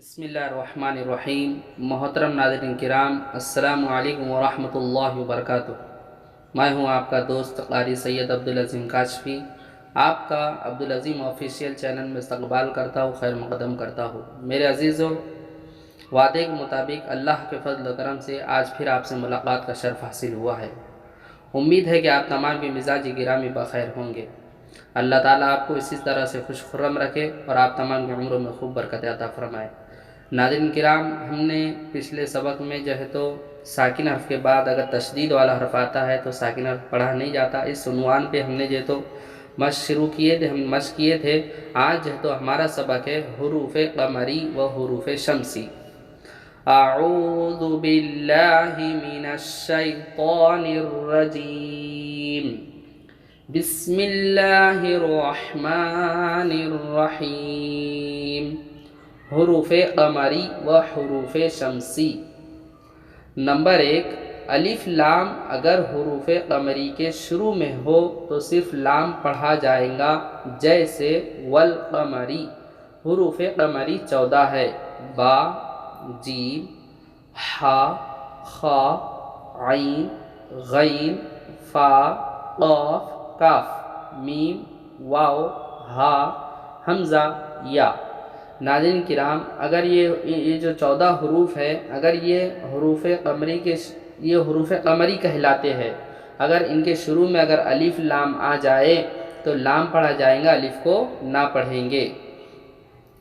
बिस्मिल्लाहिर्रहमानिर्रहीम। मोहतरम नाज़रीन किराम, अस्सलामु अलैकुम वरहमतुल्लाहि वबरकातुह। मैं हूँ आपका दोस्त क़ारी सैयद अब्दुल अज़ीम काशफ़ी, आपका अब्दुल अज़ीम ऑफिशियल चैनल में इस्तक़बाल करता हूँ, खैर मक़दम करता हूँ। मेरे अज़ीज़ों, वादे के मुताबिक अल्लाह के फ़ज़ल करम से आज फिर आपसे मुलाक़ात का शर्फ़ हासिल हुआ है। उम्मीद है कि आप तमाम के मिजाज गिरामी बख़ैर होंगे। अल्लाह ताला आपको इसी तरह से खुश खुर्रम रखे और आप तमाम की उम्रों में खूब बरकत अता फ़रमाए। नाज़रीन किराम, हमने पिछले सबक में जो है तो साकिन हर्फ के बाद अगर तशदीद वाला हर्फ आता है तो साकिन हर्फ पढ़ा नहीं जाता। इस उन्वान पे हमने जो है तो मश्क शुरू किए थे, हम मश्क किए थे। आज जो है तो हमारा सबक है हुरूफ़ क़मरी व हुरूफ़ शम्सी। अऊज़ु बिल्लाहि मिनश शैतानिर रजीम। बिस्मिल्लाहिर रहमानिर रहीम। हुरूफ़ क़मरी व हुरूफ़ शम्सी। नंबर 1, अलिफ लाम अगर हुरूफ़ क़मरी के शुरू में हो तो सिर्फ लाम पढ़ा जाएगा, जैसे वल क़मरी। हुरूफ़ क़मरी 14 है। बा, जीम, हा, खा, आइन, गैन, फा, क़ाफ, काफ, मीम, वाव, हा, हमज़ा, या। नाज़रीन किराम, अगर ये जो 14 हरूफ है, अगर ये हुरूफ़ क़मरी के ये हुरूफ़ क़मरी कहलाते हैं। अगर इनके शुरू में अगर अलिफ लाम आ जाए तो लाम पढ़ा जाएगा, अलिफ को ना पढ़ेंगे।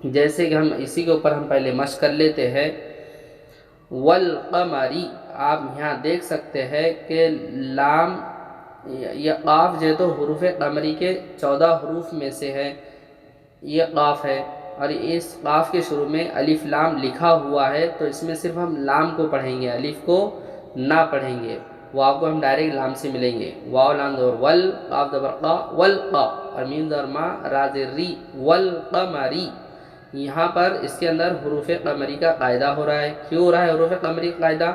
जैसे कि हम इसी के ऊपर हम पहले मश्क कर लेते हैं। वल क़मरी, आप यहाँ देख सकते हैं कि लाम यह क़ाफ जो तो हुरूफ़ क़मरी के 14 हरूफ में से है। ये क़ाफ है और इस क़ाफ के शुरू में अलिफ लाम लिखा हुआ है, तो इसमें सिर्फ हम लाम को पढ़ेंगे, अलिफ को ना पढ़ेंगे। वाव को हम डायरेक्ट लाम से मिलेंगे। वाव लाम ज़बर वल, क़ाफ ज़बर क़ा, वल क़ा, और मीम ज़बर मा, रा ज़ेर री, वल क़मरी। यहाँ पर इसके अंदर हुरूफ़ क़मरी का कायदा हो रहा है। क्यों हो रहा है हुरूफ़ क़मरी का कायदा?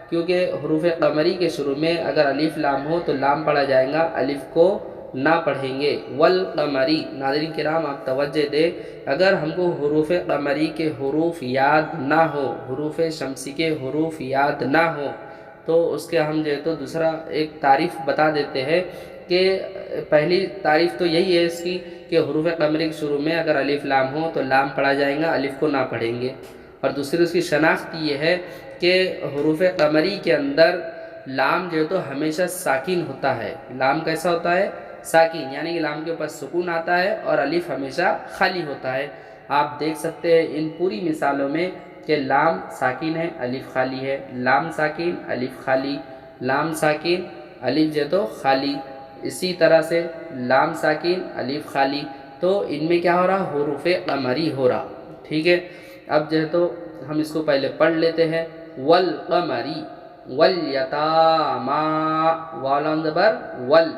क्योंकि हुरूफ़ क़मरी के शुरू में अगर अलिफ लाम हो तो लाम पढ़ा जाएगा, अलिफ को ना पढ़ेंगे। वल क़मरी। नाज़रीन किराम, आप तवज्जो दे, अगर हमको हुरूफ़ क़मरी के हुरूफ याद ना हो, हुरूफ़ शम्सी के हुरूफ याद ना हो, तो उसके हम जो है तो दूसरा एक तारीफ़ बता देते हैं कि पहली तारीफ़ तो यही है इसकी कि हुरूफ़ क़मरी के शुरू में अगर अलिफ लाम हो तो लाम पढ़ा जाएगा, अलिफ को ना पढ़ेंगे। और दूसरी उसकी शनाख्त ये है कि हुरूफ़ क़मरी के अंदर लाम जो है तो हमेशा साकिन होता है। लाम कैसा होता है? साकिन, यानी कि लाम के ऊपर सुकून आता है और अलिफ हमेशा खाली होता है। आप देख सकते हैं इन पूरी मिसालों में कि लाम साकिन है, अलिफ खाली है, लाम साकिन, अलिफ खाली, लाम साकिन, अलिफ जो तो खाली, इसी तरह से लाम साकिन, अलिफ खाली। तो इनमें क्या हो रहा? हुरूफ़ क़मरी हो रहा। ठीक है, अब जो है तो हम इसको पहले पढ़ लेते हैं। वल क़मरी, वल यतामा, वाव लाम ज़बर वल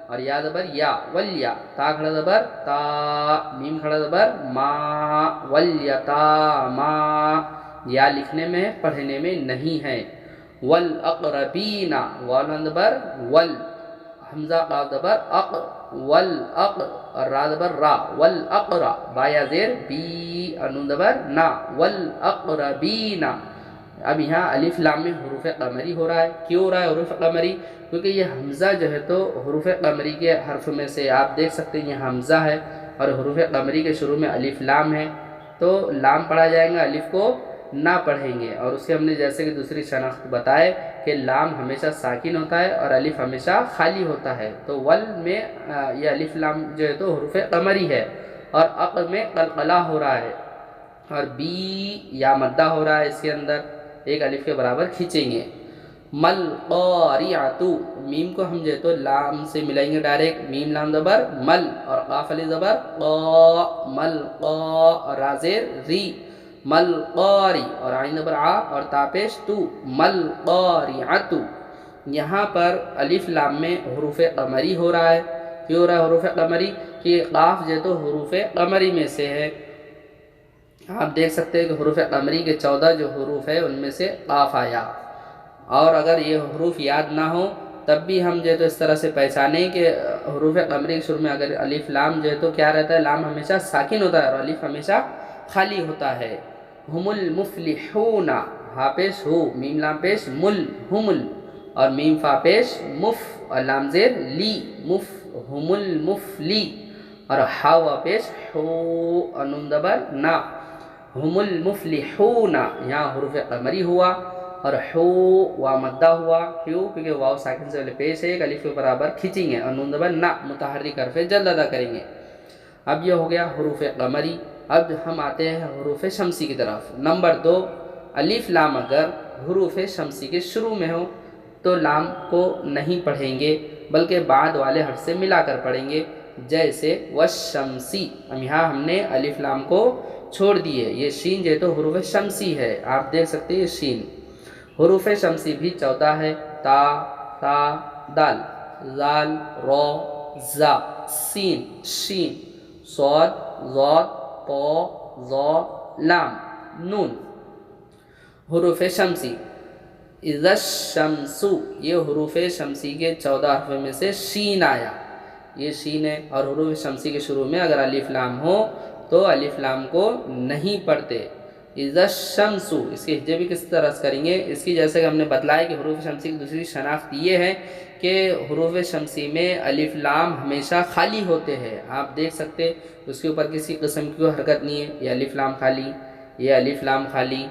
और या ज़बर या, वल या, ता खड़ा ज़बर ता, मीम खड़ा ज़बर मा, वल यतामा। या लिखने में पढ़ने में नहीं है। वल अक़रबीना, वाव लाम ज़बर वल, हमज़ा क़ाफ़ ज़बर अक़, वल अक़ और रा ज़बर रा, वल अक़रा, बा या ज़ेर बी और नून ज़बर ना, वल अक़रबीना। अब यहाँ अलिफ लाम में हुरूफ़ क़मरी हो रहा है। क्यों हो रहा है हुरूफ़ क़मरी? क्योंकि ये हमज़ा जो है तो हुरूफ़ क़मरी के हर्फ में से आप देख सकते हैं ये हमज़ा है और हुरूफ़ क़मरी के शुरू में अलिफ लाम है, तो लाम पढ़ा जाएगा, अलिफ को ना पढ़ेंगे। और उसके हमने जैसे कि दूसरी शनाख्त बताए कि लाम हमेशा साकिन होता है और अलिफ हमेशा खाली होता है। तो वल में ये अलिफ लाम जो है तो हुरूफ़ क़मरी है और अक़ में क़लक़ला हो रहा है और बी या मद्दा हो रहा है। इसके अंदर एक अलिफ के बराबर खींचेंगे। मल क़ारिअतु, मीम को हम जो है तो लाम से मिलाएंगे डायरेक्ट, मीम लाम ज़बर मल और क़ाफ़ अलिफ ज़बर क़ा, मल क़ा और रा ज़ेर री, मल क़ारी और आइन ज़बर आ और ता पेश तू, मल क़ारिअतु। यहाँ पर अलिफ लाम में हुरूफ़ क़मरी हो रहा है। क्यों हो रहा है हुरूफ़ क़मरी? कि क़ाफ़ जो है तो हुरूफ़ क़मरी में से है। आप देख सकते हैं कि हुरूफ़ क़मरी के 14 जो हुरूफ़ है उनमें से क़ाफ़ आया। और अगर ये हुरूफ़ याद ना हो तब भी हम जो है तो इस तरह से पहचानें कि हुरूफ़ क़मरी के शुरू में अगर अलिफ लाम जो है तो क्या रहता है? लाम हमेशा साकिन होता है और अलिफ हमेशा खाली होता है। हम मुफलिहून, हा पेश हु, मीम लाम पेश मुल, हुमुल, और मीम फा पेश मुफ और लाम ज़ेर ली, मुफ, हुमुल मुफली, और हा वा पेश हु और नून ज़बर ना, हुमुल मुफलिहूना। यहाँ हुरूफ क़मरी हुआ और हु वा मद्दा हुआ, क्यों? क्योंकि वाव साकिन से वाले पेश है, एक अलिफ के बराबर खींचेंगे और नून ज़बर ना मुतहर्रिक हरफ जल्द अदा करेंगे। अब ये हो गया हुरूफ क़मरी। अब हम आते हैं हुरूफ शमसी की तरफ। नंबर 2, अलिफ लाम अगर हुरूफ शमसी के शुरू में हो तो लाम को नहीं पढ़ेंगे बल्कि बाद वाले हर्फ से मिलाकर पढ़ेंगे, जैसे वशमसी। अब यहाँ हमने अलिफ लाम को छोड़ दिए, ये शीन जो है तो हुरूफ शमसी है, आप देख सकते हैं ये शीन। हुरूफ शमसी भी 14 है, ता, सा, दाल, जाल, रो, जा, सीन, शीन, सौद, ज़ौद, तो, ज़ौ, लाम, नून। हुरूफ शमसी इज़्शम्सु, ये हुरूफ शमसी के 14 हरफ में से शीन आया, ये शीन है। और हुरूफ शमसी के शुरू में अगर अलिफ लाम हो तो अलिफ लाम को नहीं पढ़ते। इज़्शम्सु, इसके हिज्जे भी किस तरह से करेंगे, इसकी जैसे कि हमने बतलाया कि हुरूफ शमसी की दूसरी शनाख्त ये है कि हुरूफ शमसी में अलिफ लाम हमेशा खाली होते हैं, आप देख सकते उसके ऊपर किसी किस्म की कोई हरकत नहीं है। ये अलिफ लाम खाली, ये अलिफ लाम खाली,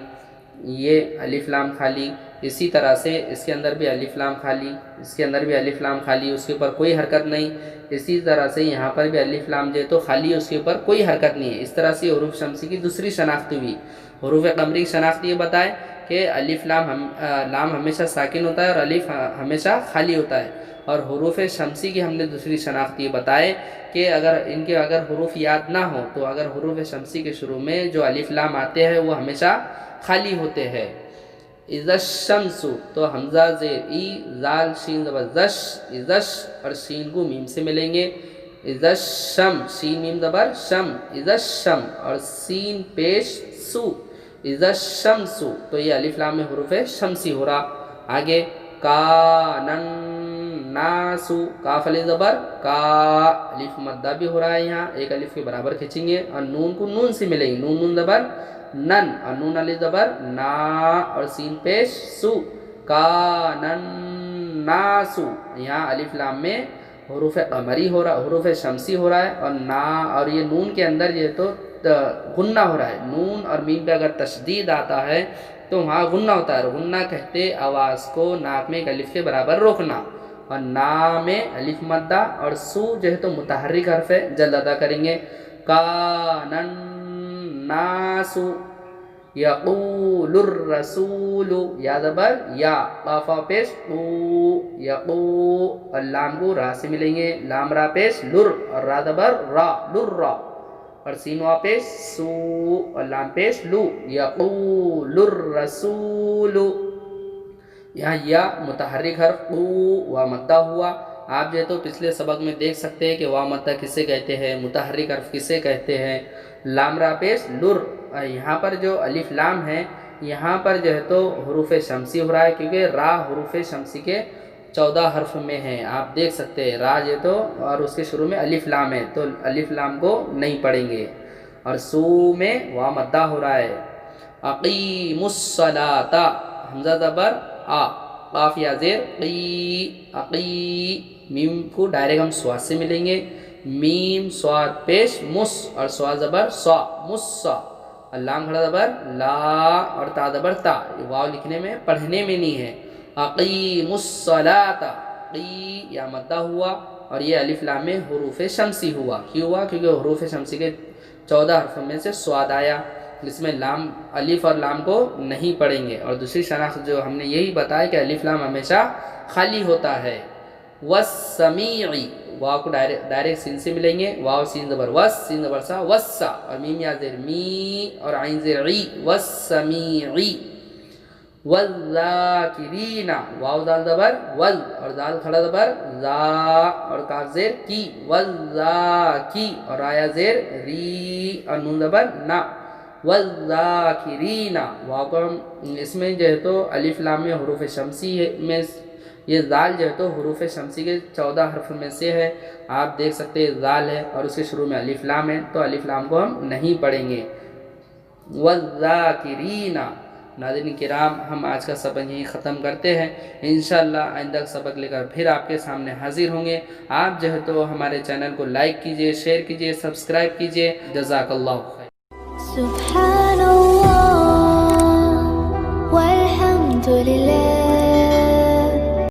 ये अलिफ लाम खाली, इसी तरह से इसके अंदर भी अलिफ लाम खाली, इसके अंदर भी अलिफ लाम खाली, उसके ऊपर कोई हरकत नहीं। इसी तरह से यहाँ पर भी अलिफ लाम जो है तो खाली, उसके ऊपर कोई हरकत नहीं है। इस तरह से हुरूफ शमसी की दूसरी शनाख्त हुई। हुरूफ क़मरी की शनाख्त ये बताए कि अलिफ लाम हमेशा साकिन होता है और अलिफ हमेशा खाली होता है। और हुरूफ शमसी की हमने दूसरी शनाख्त ये बताए कि अगर हुरूफ याद ना हो तो अगर हुरूफ शमसी के शुरू में जो अलिफ लाम आते हैं वो हमेशा खाली होते हैं। इज़्शम्सु, तो हमज़ा ज़ेर ई, ज़ाल शीन ज़बर ज़श, इज़श और शीन को मीम से मिलेंगे। इज़्शम, शीन मीम ज़बर शम, इज़्शम और सीन पेश सु, इज़्शम्सु, तो ये अलिफ लाम में हुरूफ शमसी हो रहा। आगे कानन नासु, काफ अलिफ ज़बर का, अलिफ मद्दा भी हो रहा है, यहाँ एक अलिफ के बराबर खींचेंगे और नून को नून से मिलेंगे, नून नून ज़बर नन और नून अलिफ ज़बर ना और सीन पेश सु, कानन नासु। यहाँ अलिफ लाम में हुरूफ क़मरी हो रहा, हुरूफ शमसी हो रहा है और ना, और ये नून के अंदर ये तो गुन्ना हो रहा है। नून और मीम पे अगर तशदीद आता है तो वहाँ गुन्ना होता है। गुन्ना कहते आवाज़ को नाक में एक अलिफ के बराबर रोकना, और ना में अलिफ मद्दा और सु जो है तो मुतहर्रिक हर्फ है, जल्द अदा करेंगे। कानन नासु यक़ूलुर रसूलु, या ज़बर या, क़ाफ़ पेश क़ू, यक़ू और लाम को रा से मिलेंगे, लाम रा पेश लुर और रा ज़बर रा, लुर्रा और सीन वा पेश सू और लाम पेश लू, यक़ूलुर रसूलु। यहाँ या मुतहर्रिक हर्फ क़ू वा मद्दा हुआ। आप जो है तो पिछले सबक में देख सकते हैं कि वा मद्दा किसे कहते हैं, मुतहर्रिक हर्फ किसे कहते हैं। लाम रा पेश लुर, यहाँ पर जो अलिफ लाम है यहाँ पर जो है तो हुरूफ शमसी हो रहा है, क्योंकि रा हुरूफ शमसी के 14 हर्फ में है, आप देख सकते हैं रा जो तो, और उसके शुरू में अलिफ लाम है तो अलिफ लाम को नहीं पढ़ेंगे। और सू में वा मद्दा हो रहा है। अक़ीमुस्सलाता, हमज़ा ज़बर आ, क़ाफ़ या ज़ेर क़ी, अक़ी, मीम को डायरेक्ट हम स्वाद से मिलेंगे, मीम स्वाद पेश मुस और स्वाद ज़बर स्वा, मुस्सा, लाम खड़ा ज़बर ला और ता ज़बर ता, वाव लिखने में पढ़ने में नहीं है। अक़ीमुस्सलाता, क़ी या मद्दा हुआ और ये अलिफ लाम में हुरूफ शमसी हुआ। क्यों हुआ? क्योंकि हुरूफ शमसी के 14 हर्फ में से स्वाद आया, जिसमें लाम अलिफ और लाम को नहीं पढ़ेंगे। और दूसरी शनाख्त जो हमने यही बताया कि अलिफ लाम हमेशा खाली होता है। वस्समीई, वाव को डायरेक्ट सीन से मिलेंगे, वाव सीन ज़बर वस, सीन ज़बर सा, वस्सा और मीम या ज़ेर मी और आइन ज़ेर ई, वस्समीई। वज़्ज़ाकिरीना, वाव दाल ज़बर वज़ और दाल खड़ा ज़बर ज़ा और काफ ज़ेर की, वज़्ज़ाकी और आया ज़ेर री और नून ज़बर ना, वज़्ज़ाकिरीना। वाव को इसमें जो है तो अलिफ लाम में हुरूफ शमसी है, में ये ज़ाल जो है तो हुरूफ शमसी के 14 हर्फ में से है, आप देख सकते हैं ज़ाल है और उसके शुरू में अलिफ लाम है, तो अलिफ लाम को हम नहीं पढ़ेंगे। والذاکرین۔ ناظرین کرام، ہم آج کا سبق یہیں ختم کرتے ہیں، انشاءاللہ آئندہ سبق لے کر پھر آپ کے سامنے حاضر ہوں گے۔ آپ جو ہے تو ہمارے چینل کو لائک کیجئے، شیئر کیجئے، سبسکرائب کیجئے۔ جزاک اللہ خیر۔ سبحان اللہ والحمد للہ۔